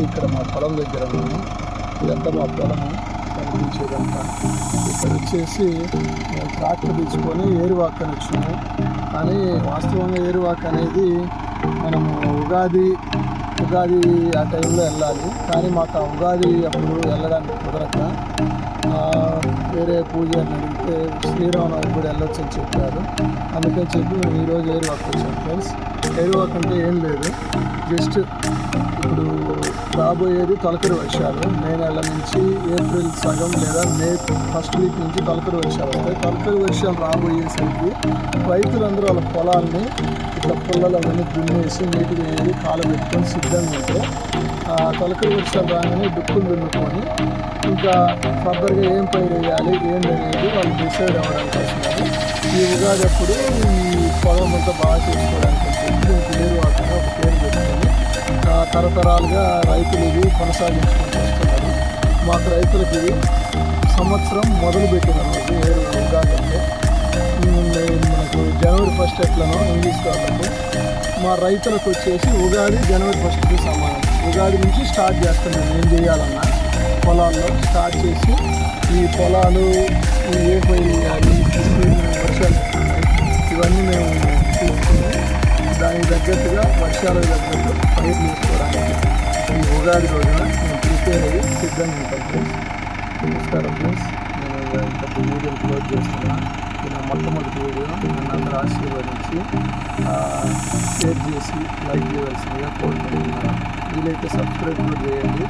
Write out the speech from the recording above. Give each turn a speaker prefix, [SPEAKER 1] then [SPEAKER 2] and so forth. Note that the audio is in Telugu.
[SPEAKER 1] ఇక్కడ మా పొలం దగ్గర ఉన్నాము. ఇదంతా మా పొలము కనిపించేదంతా. ఇక్కడ వచ్చేసి మేము ట్రాక్టర్ తీసుకొని ఏరువాక్ అని వచ్చినాము. కానీ వాస్తవంగా ఏరువాక్ అనేది మనము ఉగాది ఆ టైంలో వెళ్ళాలి. కానీ మాకు ఆ ఉగాది అప్పుడు వెళ్ళడానికి కుదరక వేరే పూజారిని అడిగితే శ్రీరామనవమి కూడా వెళ్ళొచ్చు అని చెప్పారు. అందుకని చెప్పి మేము ఈరోజు ఏరువాక్ వచ్చాం ఫ్రెండ్స్. ఏరువాక్ అంటే ఏం లేదు, జస్ట్ ఇప్పుడు రాబోయేది తొలకరి వర్షాలు. మే నెల నుంచి ఏప్రిల్ సగం లేదా మే ఫస్ట్ వీక్ నుంచి తొలకరి వర్షాలు వస్తాయి. తొలకరి వర్షాలు రాబోయేసరికి రైతులందరూ వాళ్ళ పొలాల్ని ఇట్లా పుల్లలు అవన్నీ దున్నేసి నీటిగా వేసి కాలబెట్టుకొని సిద్ధంగా ఉంటే తొలకరి వర్షాలు రాగానే దుక్కులు దున్నుకొని ఇంకా ఫర్దర్గా ఏం పైరు వేయాలి ఏంటనేది వాళ్ళు డిసైడ్ అవ్వడానికి వస్తున్నారు. ఈ ఉగాది అప్పుడు ఈ పొలం అంతా బాగా చేసుకోవడానికి చెప్పి ఏరువాక్ అని ఒక పేరు పెట్టుకొని తరతరాలుగా రైతులు ఇది కొనసాగించుకుంటూ వస్తున్నారు. మాకు రైతులకి ఇది సంవత్సరం మొదలుపెట్టిన రోజు ఉగాది అంటే మనకు జనవరి 1 ఎట్లనో ఇంగ్లీష్ వాళ్ళకు, మా రైతులకు వచ్చేసి ఉగాది జనవరి 1కి సమానం. ఉగాది నుంచి స్టార్ట్ చేస్తున్నాం ఏం చేయాలన్నా పొలాల్లో స్టార్ట్ చేసి ఈ పొలాలు ఏ పైరు వేయాలి, వర్షాలు ఇవన్నీ మేము తీసుకుని దానికి తగ్గట్టుగా వర్షాలకు తగ్గట్టు పైరు చేసుకోవడానికి ఈ ఉగాది రోజున మేము ప్రిపేర్ అయ్యి సిద్ధంగా ఉంటాం ఫ్రెండ్స్. నమస్కారం ఫ్రెండ్స్, నేను ఇంత వీడియోని క్లోజ్ చేస్తున్నా. ఇది మొట్టమొదటి వీడియో. నన్ను అందరూ ఆశీర్వదించి షేర్ చేసి లైక్ చేయవలసిందిగా కోరుకుంటున్నాను. వీలైతే సబ్స్క్రైబ్ కూడా చేయండి.